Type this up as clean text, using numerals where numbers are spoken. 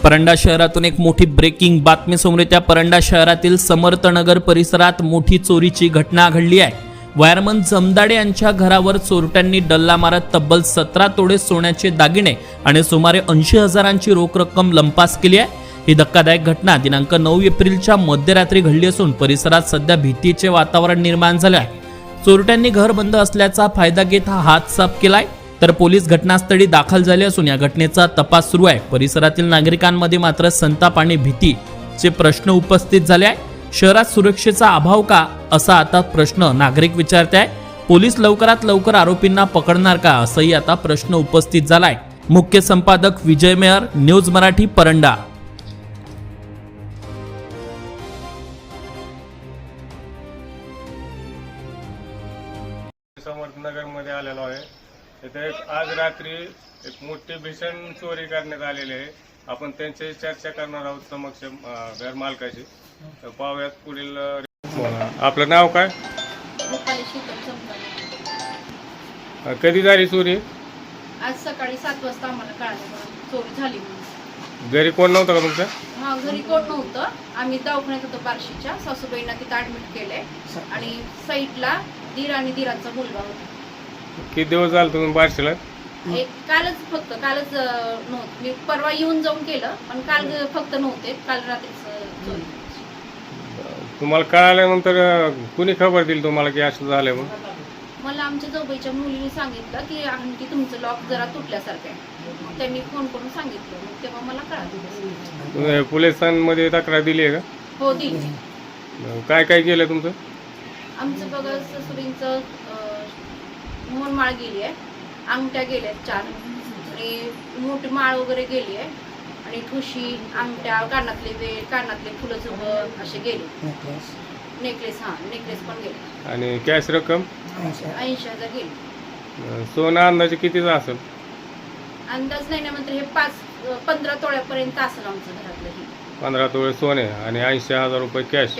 परंडा शहरातून एक मोठी ब्रेकिंग बातमी समोर येत्या। परंडा शहरातील समर्थनगर परिसरात मोठी चोरीची घटना घडली आहे। वायरमन जमदाडे यांच्या घरावर चोरट्यांनी डल्ला मारत तब्बल 17 तोळे सोन्याचे दागिने आणि सुमारे 80,000ची रोख रक्कम लंपास केली आहे। ही धक्कादायक घटना दिनांक 9 एप्रिलच्या मध्यरात्री घडली असून परिसरात सध्या भीतीचे वातावरण निर्माण झाले आहे। चोरट्यांनी घर बंद असल्याचा फायदा घेत हा हात साफ केलाय, तर पोलीस घटनास्थळी दाखल झाले असून या घटनेचा तपास सुरू आहे। परिसरातील नागरिकांमध्ये मात्र संताप आणि भीतीचे प्रश्न उपस्थित झाले आहे। शहरात सुरक्षेचा अभाव का, असा आता प्रश्न नागरिक विचारत आहे। पोलीस लवकरात लवकर आरोपींना पकडणार का, असाही आता प्रश्न उपस्थित झालाय। मुख्य संपादक विजय मेहर, न्यूज मराठी, परंडा। समर्थनगर मध्ये आलेलो आहे। इथे आज रात्री एक मोठी भीषण चोरी करण्यात आलेली आहे। आपण त्यांची चर्चा करणार आहोत समक्ष घर मालकाशी। तर पाहूयात पुढील। आपलं नाव काय? कधी झाली चोरी? आज सकाळी 7 वाजता आम्हाला कळालं चोरी झाली म्हणून। घरी कोण नव्हतं का तुमच्या? हा, घरी कोण नव्हतं। आम्ही दवाखान्यात होतो बार्शीच्या। सासूबाईंना तिथं ऍडमिट केलंय आणि साईडला दीर आणि दीरांचा मुलगा होता। किती दिवस झाले तुम्ही बार्शीला? कालच नव्हतं। मी परवा येऊन जाऊन केलं, पण काल फक्त नव्हते, काल रात्रीच चोरी। तुम्हाला कळाल्यानंतर कुणी खबर दिली तुम्हाला की असं झालंय म्हणून? मला आमच्या जाऊबाईच्या मुलीने सांगितलं की आणखी तुमचं लॉक जरा तुटल्यासारखं आहे। त्यांनी फोन करून सांगितलं, मग तेव्हा मला कळालं। तुम्ही पोलिसांमध्ये तक्रार दिली आहे का? हो, दिली। काय काय केलं तुमचं? आमचं बघा, सासूबाईंचं मोनमाळ गेली आहे, अंगठ्या गेल्या 4 आणि मोठी माळ वगैरे गेली आहे आणि ठुशी, अंगठ्या, कानातले फुलं झुंबर असे गेले। नेकलेस पण गेले। आणि कॅश रक्कम 80,000 गेली। सोनं अंदाजे कितीचा असेल? अंदाज नाही ना, मात्र हे 15 तोळ्यापर्यंत असेल आमचं घरातलं। 15 तोळे सोने आणि 80,000 रुपये कॅश।